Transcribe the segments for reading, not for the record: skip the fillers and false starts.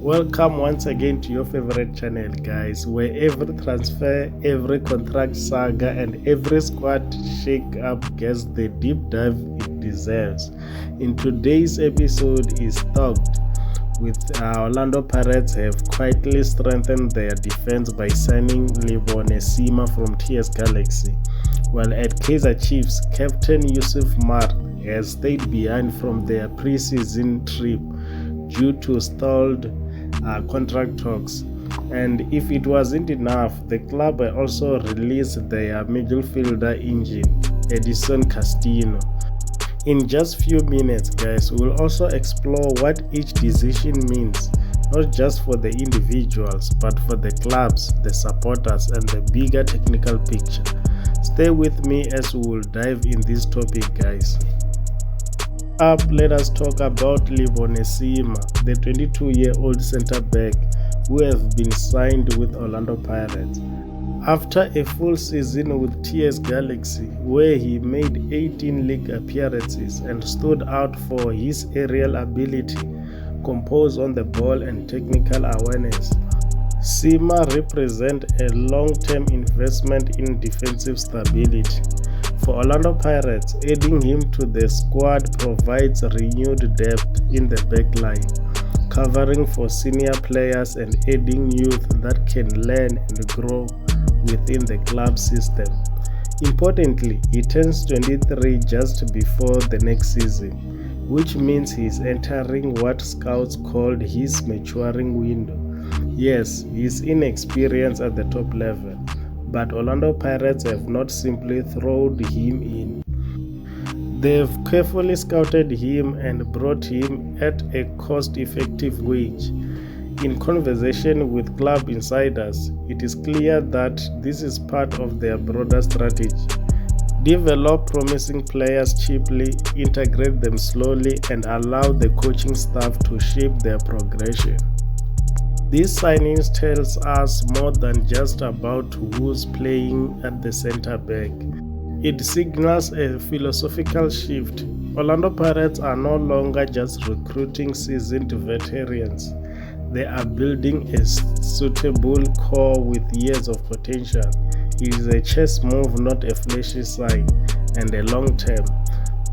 Welcome once again to your favorite channel, guys, where every transfer, every contract saga, and every squad shake-up gets the deep dive it deserves. In today's episode is talked with Orlando Pirates have quietly strengthened their defense by signing Lebone Seema from TS Galaxy, while at Kaizer Chiefs, Captain Yusuf Maart has stayed behind from their pre-season trip due to stalled contract talks. And if it wasn't enough, the club also released their midfielder engine, Edson Castillo. In just few minutes, guys, we'll also explore what each decision means, not just for the individuals, but for the clubs, the supporters, and the bigger technical picture. Stay with me as we will dive in this topic, guys. Let us talk about Lebone Seema, the 22-year-old centre-back who has been signed with Orlando Pirates. After a full season with TS Galaxy, where he made 18 league appearances and stood out for his aerial ability, composure on the ball, and technical awareness, Seema represents a long-term investment in defensive stability. For Orlando Pirates, adding him to the squad provides renewed depth in the backline, covering for senior players and adding youth that can learn and grow within the club system. Importantly, he turns 23 just before the next season, which means he's entering what scouts called his maturing window. Yes, he's inexperienced at the top level, but Orlando Pirates have not simply thrown him in. They've carefully scouted him and brought him at a cost-effective wage. In conversation with club insiders, it is clear that this is part of their broader strategy. Develop promising players cheaply, integrate them slowly, and allow the coaching staff to shape their progression. These signings tells us more than just about who's playing at the center back. It signals a philosophical shift. Orlando Pirates are no longer just recruiting seasoned veterans. They are building a suitable core with years of potential. It is a chess move, not a flashy sign, and a long term.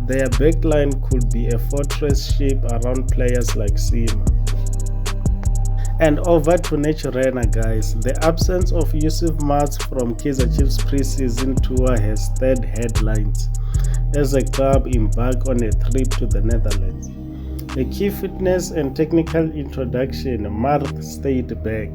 Their backline could be a fortress shaped around players like Seema. And over to Naturena, guys. The absence of Yusuf Maart from Kaizer Chiefs pre-season tour has stirred headlines as the club embark on a trip to the Netherlands. A key fitness and technical introduction, Maart stayed back.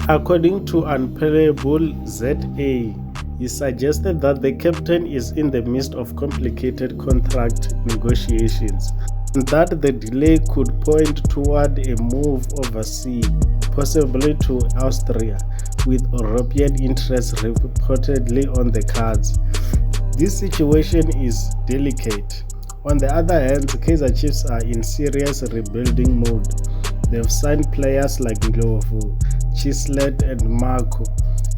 According to Unplayable ZA, he suggested that the captain is in the midst of complicated contract negotiations, and that the delay could point toward a move overseas, possibly to Austria, with European interests reportedly on the cards. This situation is delicate. On the other hand, Kaizer Chiefs are in serious rebuilding mode. They've signed players like Ndlovu, Chislet, and Marco,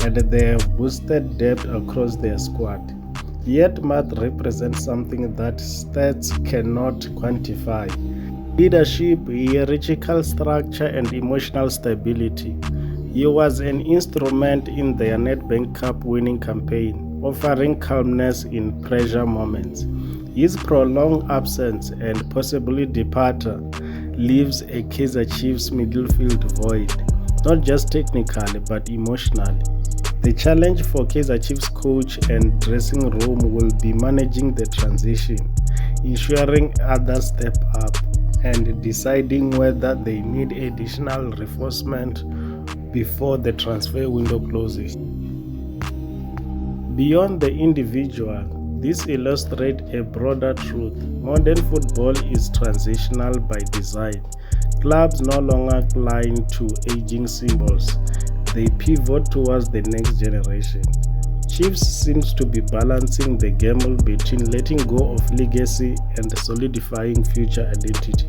and they have boosted depth across their squad. Yet Maart represents something that stats cannot quantify: leadership, hierarchical structure, and emotional stability. He was an instrument in their Nedbank Cup winning campaign, offering calmness in pressure moments. His prolonged absence and possibly departure leaves a Kaizer Chiefs midfield void, not just technically but emotionally. The challenge for Kaizer Chiefs coach and dressing room will be managing the transition, ensuring others step up, and deciding whether they need additional reinforcement before the transfer window closes. Beyond the individual, this illustrates a broader truth. Modern football is transitional by design. Clubs no longer cling to aging symbols. They pivot towards the next generation. Chiefs seems to be balancing the gamble between letting go of legacy and solidifying future identity.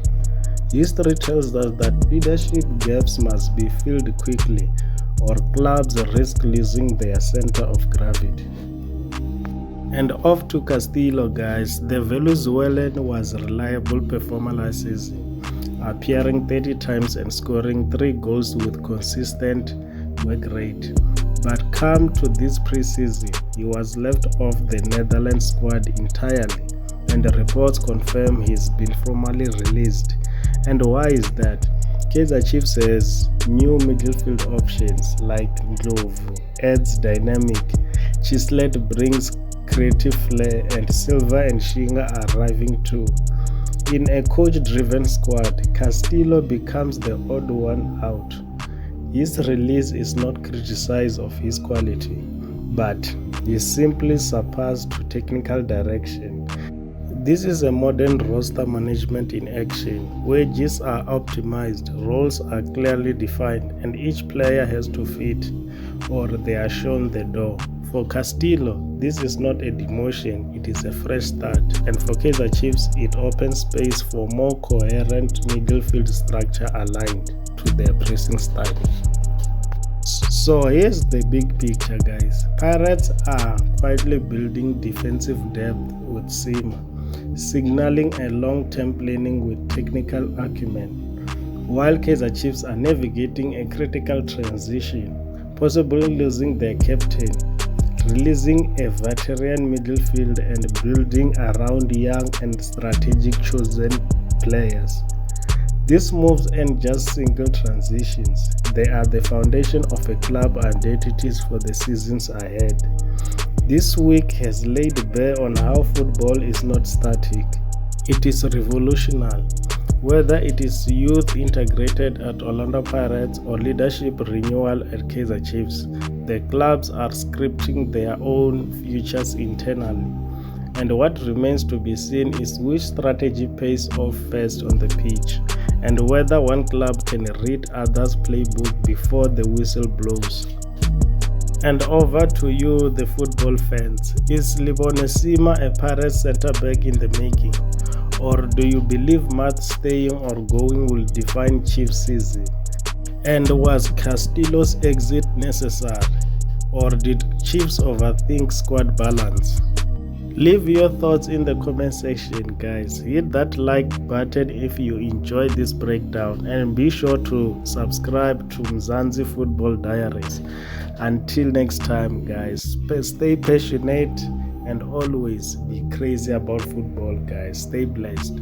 History tells us that leadership gaps must be filled quickly, or clubs risk losing their center of gravity. And off to Castillo, guys. The Venezuelan was a reliable performer last season, appearing 30 times and scoring 3 goals with consistent work rate. But come to this preseason, he was left off the Netherlands squad entirely, and the reports confirm he's been formally released. And why is that? Kaizer Chiefs has new midfield options like Ndlovu adds dynamic, Chislet brings creative flair, and Silva and Shinga are arriving too. In a coach-driven squad, Castillo becomes the odd one out. His release is not criticized of his quality, but he simply surpassed to technical direction. This is a modern roster management in action. Wages are optimized, roles are clearly defined, and each player has to fit or they are shown the door. For Castillo, this is not a demotion, it is a fresh start. And for Kaizer Chiefs, it opens space for more coherent midfield structure aligned to their pressing style. So here's the big picture, guys. Pirates are quietly building defensive depth with Seema, signaling a long-term planning with technical acumen, while Kaizer Chiefs are navigating a critical transition, possibly losing their captain, releasing a veteran midfield and building around young and strategic chosen players. These moves aren't just single transitions, they are the foundation of a club identities for the seasons ahead. This week has laid bare on how football is not static, it is revolutionary. Whether it is youth integrated at Orlando Pirates or leadership renewal at Kaizer Chiefs, the clubs are scripting their own futures internally. And what remains to be seen is which strategy pays off first on the pitch, and whether one club can read others' playbook before the whistle blows. And over to you, the football fans. Is Lebone Seema a Pirates centre-back in the making? Or do you believe Maart staying or going will define Chiefs' season? And was Castillo's exit necessary? Or did Chiefs overthink squad balance? Leave your thoughts in the comment section, guys. Hit that like button if you enjoyed this breakdown, and be sure to subscribe to Mzansi Football Diaries. Until next time, guys, stay passionate and always be crazy about football, guys. Stay blessed.